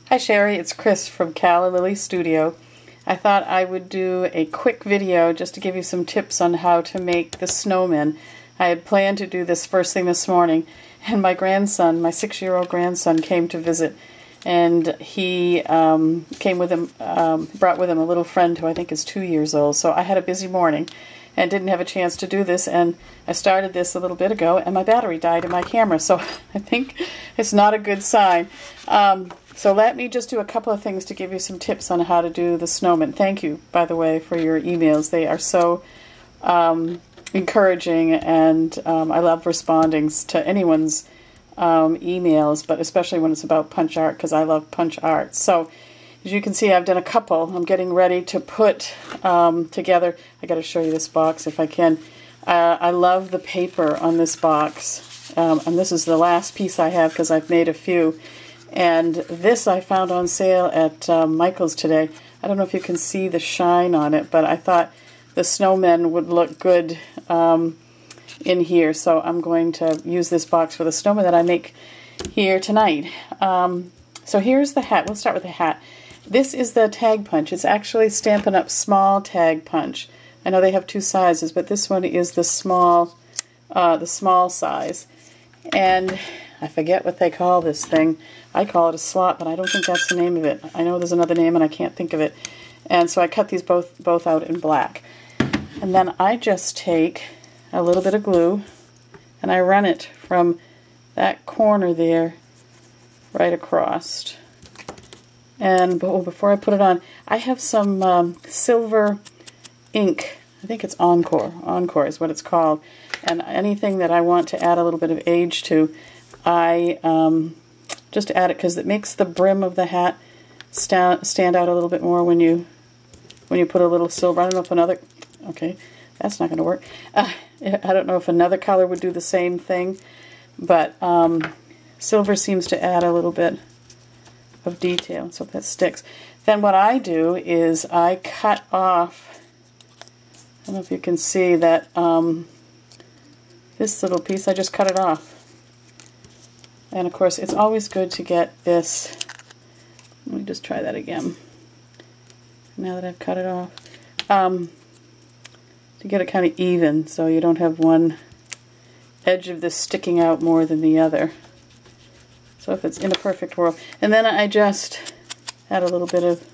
Hi Sherry, it's Chris from Calla Lily Studio. I thought I would do a quick video just to give you some tips on how to make the snowman. I had planned to do this first thing this morning, and my grandson, my 6-year-old grandson, came to visit, and he came with him, brought with him a little friend who I think is 2 years old. So I had a busy morning and didn't have a chance to do this, and I started this a little bit ago and my battery died in my camera, so I think it's not a good sign. So let me just do a couple of things to give you some tips on how to do the snowman. Thank you, by the way, for your emails. They are so encouraging, and I love responding to anyone's emails, but especially when it's about punch art, because I love punch art. So as you can see, I've done a couple. I'm getting ready to put together. I got to show you this box if I can. I love the paper on this box, and this is the last piece I have because I've made a few. And this I found on sale at Michael's today. I don't know if you can see the shine on it, but I thought the snowmen would look good in here, so I'm going to use this box for the snowman that I make here tonight. So here's the hat. We'll start with the hat. This is the tag punch. It's actually Stampin' Up! Small tag punch. I know they have two sizes, but this one is the small size. And I forget what they call this thing. I call it a slot, but I don't think that's the name of it. I know there's another name and I can't think of it. And so I cut these both out in black. And then I just take a little bit of glue and I run it from that corner there right across. And before I put it on, I have some silver ink. I think it's Encore. Encore is what it's called. And anything that I want to add a little bit of age to, I just add it because it makes the brim of the hat stand out a little bit more when you put a little silver. I don't know if another, okay, that's not going to work. I don't know if another color would do the same thing, but silver seems to add a little bit of detail, so that sticks. Then what I do is I cut off, I don't know if you can see that this little piece, I just cut it off. And of course it's always good to get this, let me just try that again, now that I've cut it off, to get it kind of even so you don't have one edge of this sticking out more than the other. So if it's in a perfect world. And then I just add a little bit of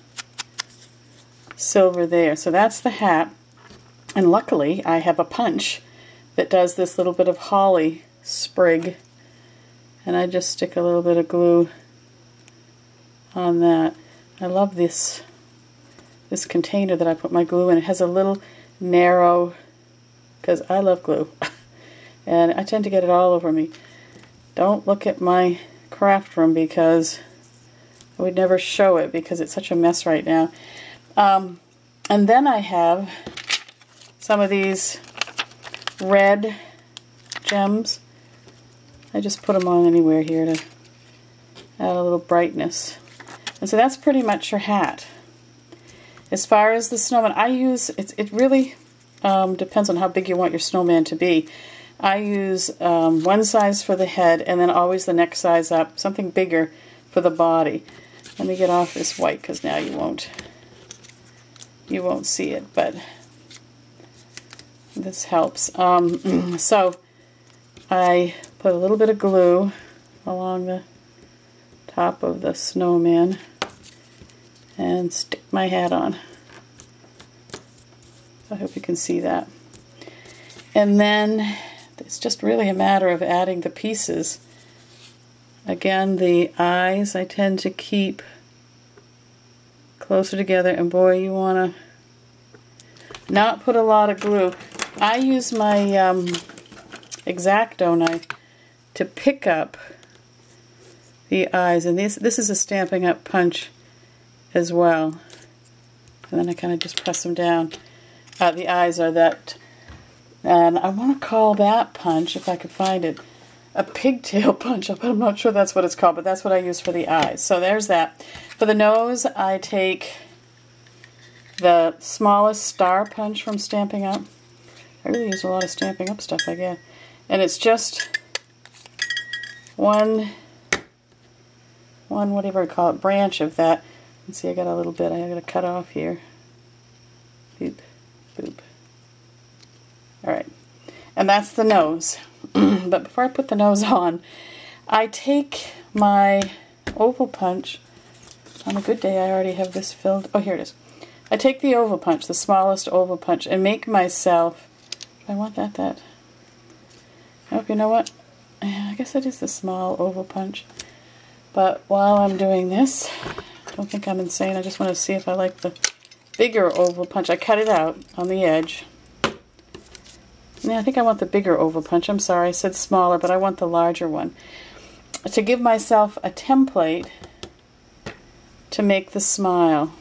silver there. So that's the hat. And luckily I have a punch that does this little bit of holly sprig. And I just stick a little bit of glue on that. I love this container that I put my glue in. It has a little narrow, because I love glue. And I tend to get it all over me. Don't look at my craft room because I would never show it because it's such a mess right now. And then I have some of these red gems. I just put them on anywhere here to add a little brightness. And so that's pretty much your hat. As far as the snowman, I use, it really depends on how big you want your snowman to be. I use one size for the head and then always the next size up, something bigger for the body. Let me get off this white because now you won't see it, but this helps. So I put a little bit of glue along the top of the snowman and stick my hat on. I hope you can see that. And then it's just really a matter of adding the pieces. Again, the eyes I tend to keep closer together, and boy, you want to not put a lot of glue. I use my X-Acto knife to pick up the eyes, and this is a Stampin' Up! Punch as well. And then I kind of just press them down. The eyes are that, and I want to call that punch, if I could find it, a pigtail punch. But I'm not sure that's what it's called, but that's what I use for the eyes. So there's that. For the nose, I take the smallest star punch from Stampin' Up! I really use a lot of Stampin' Up! Stuff, I guess. And it's just one whatever I call it, branch of that. And see, I got a little bit I got to cut off here. Boop, boop. All right, and that's the nose. But before I put the nose on, I take my oval punch. On a good day, I already have this filled. Oh, here it is. I take the oval punch, the smallest oval punch, and make myself. I want that. Oh, you know what? I guess that is the small oval punch. But while I'm doing this, don't think I'm insane. I just want to see if I like the bigger oval punch. I cut it out on the edge. Yeah, I think I want the bigger oval punch. I'm sorry, I said smaller, but I want the larger one. To give myself a template to make the smile.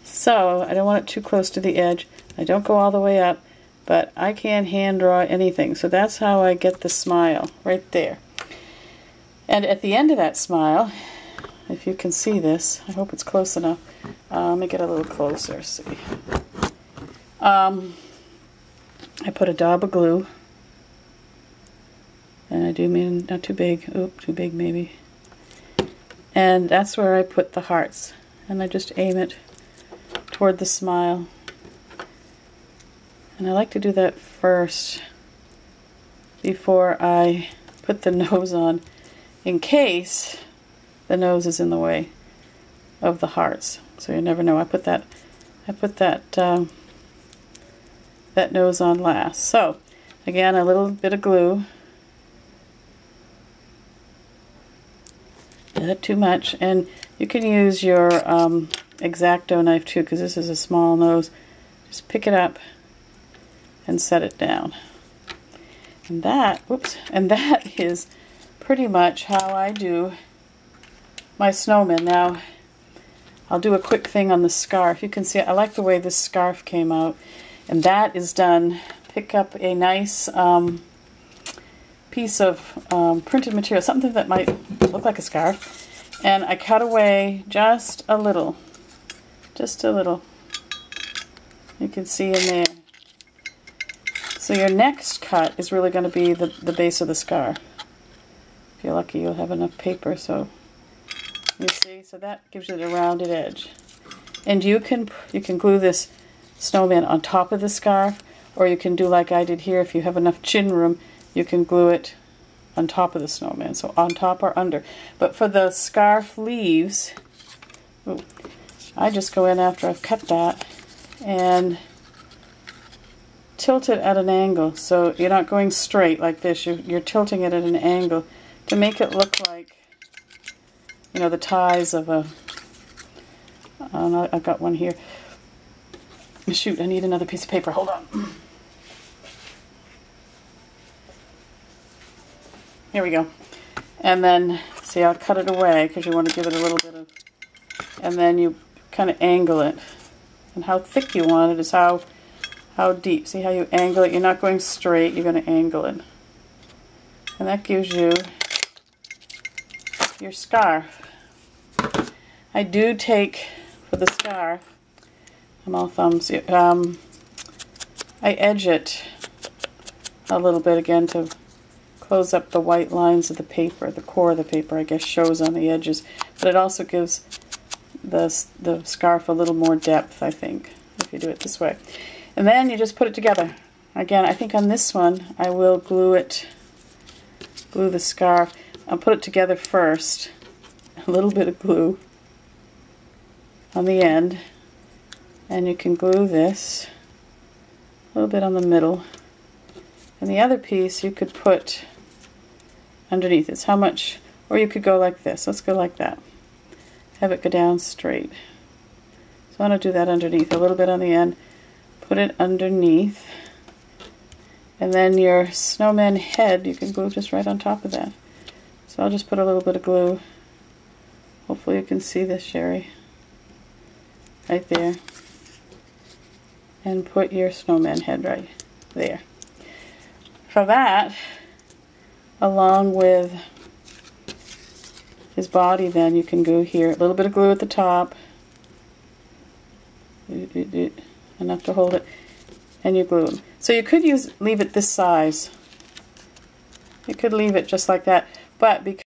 So, I don't want it too close to the edge. I don't go all the way up, but I can't hand draw anything. So that's how I get the smile, right there. And at the end of that smile, if you can see this, I hope it's close enough. Let me get a little closer, see. I put a dab of glue, and I do mean not too big. Oop, too big maybe. And that's where I put the hearts, and I just aim it toward the smile. And I like to do that first before I put the nose on, in case the nose is in the way of the hearts. So you never know. I put that that nose on last. So again, a little bit of glue. Not too much, and you can use your X-Acto knife too, because this is a small nose. Just pick it up and set it down. And that, whoops, and that is pretty much how I do my snowman. Now, I'll do a quick thing on the scarf. You can see I like the way this scarf came out. And that is done. Pick up a nice piece of printed material, something that might look like a scarf, and I cut away just a little. You can see in there. So your next cut is really going to be the base of the scarf. If you're lucky, you'll have enough paper. So you see, so that gives you the rounded edge. And you can glue this snowman on top of the scarf, or you can do like I did here. If you have enough chin room, you can glue it on top of the snowman, so on top or under. But for the scarf leaves, I just go in after I've cut that and tilt it at an angle. So you're not going straight like this, you're tilting it at an angle to make it look like, you know, the ties of a, I've got one here. Shoot, I need another piece of paper. Hold on. Here we go. And then, see, I'll cut it away because you want to give it a little bit of, and then you kind of angle it. And how thick you want it is how deep. See how you angle it? You're not going straight, you're going to angle it. And that gives you your scarf. I do take, for the scarf, I'm all thumbs. I edge it a little bit again to close up the white lines of the paper. The core of the paper, I guess, shows on the edges, but it also gives the scarf a little more depth, I think, if you do it this way. And then you just put it together. Again, I think on this one I will glue the scarf. I'll put it together first. A little bit of glue on the end. And you can glue this a little bit on the middle. And the other piece you could put underneath. It's how much, or you could go like this. Let's go like that. Have it go down straight. So I want to do that underneath. A little bit on the end. Put it underneath. And then your snowman head, you can glue just right on top of that. So I'll just put a little bit of glue. Hopefully you can see this, Sherry. Right there. And put your snowman head right there. For that, along with his body, then you can go here. A little bit of glue at the top. Enough to hold it. And you glue them. So you could leave it this size. You could leave it just like that. But because